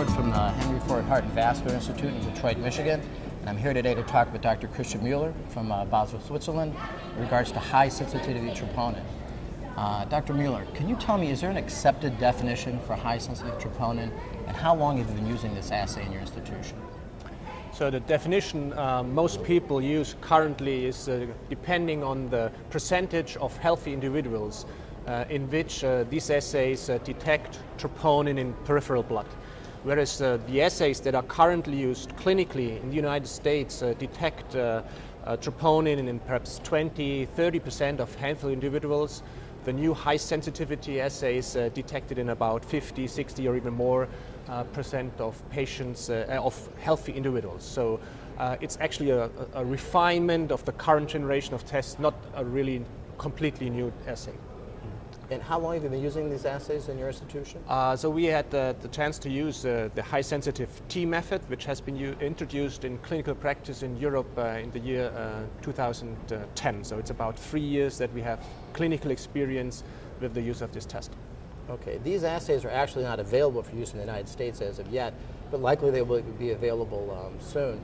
Ford from the Henry Ford Heart and Vascular Institute in Detroit, Michigan. And I'm here today to talk with Dr. Christian Mueller from Basel, Switzerland in regards to high sensitivity troponin. Dr. Mueller, can you tell me, is there an accepted definition for high sensitive troponin, and how long have you been using this assay in your institution? So the definition most people use currently is depending on the percentage of healthy individuals in which these assays detect troponin in peripheral blood. Whereas the assays that are currently used clinically in the United States detect troponin in perhaps 20-30% of healthy individuals. The new high sensitivity assays detected in about 50, 60 or even more percent of patients, of healthy individuals. So it's actually a refinement of the current generation of tests, not a really completely new assay. And how long have you been using these assays in your institution? So we had the chance to use the high sensitive T method, which has been introduced in clinical practice in Europe in the year 2010. So it's about 3 years that we have clinical experience with the use of this test. Okay, these assays are actually not available for use in the United States as of yet, but likely they will be available soon.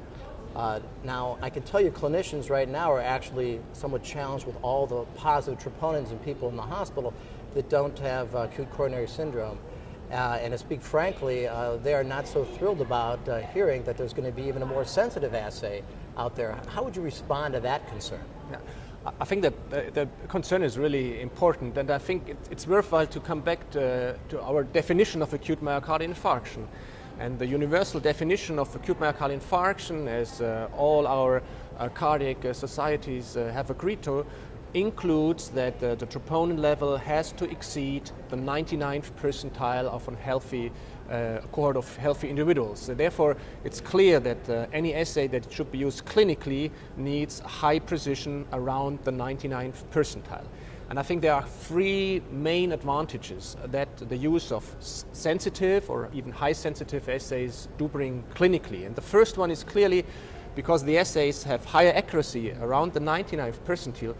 Now, I can tell you clinicians right now are actually somewhat challenged with all the positive troponins in people in the hospital that don't have acute coronary syndrome. And to speak frankly, they are not so thrilled about hearing that there's going to be even a more sensitive assay out there. How would you respond to that concern? Yeah. I think that the concern is really important, and I think it's worthwhile to come back to our definition of acute myocardial infarction. And the universal definition of acute myocardial infarction, as all our cardiac societies have agreed to, includes that the troponin level has to exceed the 99th percentile of a healthy cohort of healthy individuals. So therefore, it's clear that any assay that should be used clinically needs high precision around the 99th percentile. And I think there are three main advantages that the use of sensitive or even high sensitive assays do bring clinically. And the first one is clearly because the assays have higher accuracy around the 99th percentile,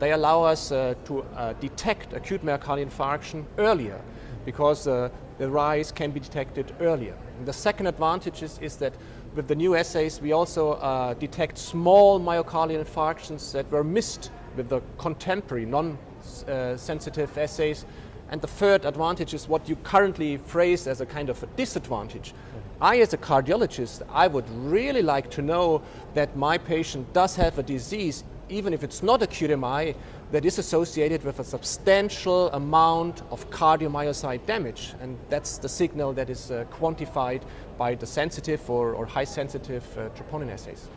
they allow us to detect acute myocardial infarction earlier because the rise can be detected earlier. And the second advantage is that with the new assays we also detect small myocardial infarctions that were missed with the contemporary non-sensitive assays. And the third advantage is what you currently phrase as a kind of a disadvantage. I, as a cardiologist, I would really like to know that my patient does have a disease, even if it's not acute MI, that is associated with a substantial amount of cardiomyocyte damage. And that's the signal that is quantified by the sensitive or high sensitive troponin assays.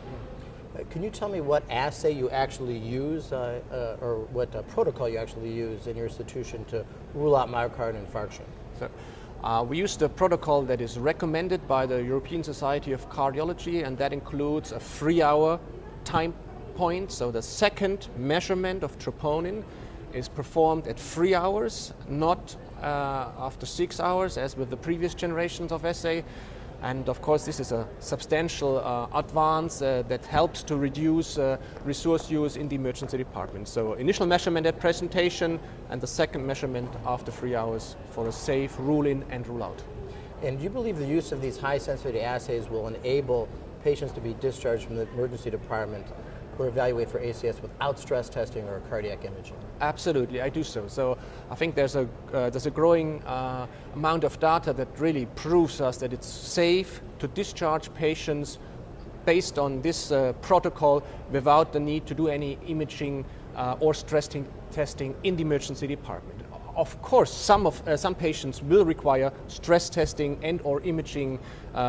Can you tell me what assay you actually use or what protocol you actually use in your institution to rule out myocardial infarction? So, we use the protocol that is recommended by the European Society of Cardiology, and that includes a 3-hour time point. So the second measurement of troponin is performed at 3 hours, not after 6 hours as with the previous generations of assay. And of course this is a substantial advance that helps to reduce resource use in the emergency department. So initial measurement at presentation and the second measurement after 3 hours for a safe rule-in and rule-out. And do you believe the use of these high sensitivity assays will enable patients to be discharged from the emergency department or evaluate for ACS without stress testing or cardiac imaging? Absolutely, I do so. So I think there's a growing amount of data that really proves us that it's safe to discharge patients based on this protocol without the need to do any imaging or stress testing in the emergency department. Of course, some patients will require stress testing and or imaging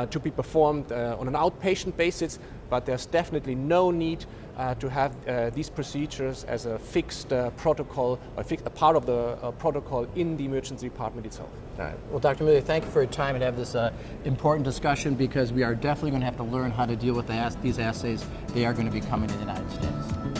to be performed on an outpatient basis, but there's definitely no need to have these procedures as a fixed protocol, a part of the protocol in the emergency department itself. All right. Well, Dr. Mueller, thank you for your time and have this important discussion, because we are definitely going to have to learn how to deal with these assays. They are going to be coming to the United States.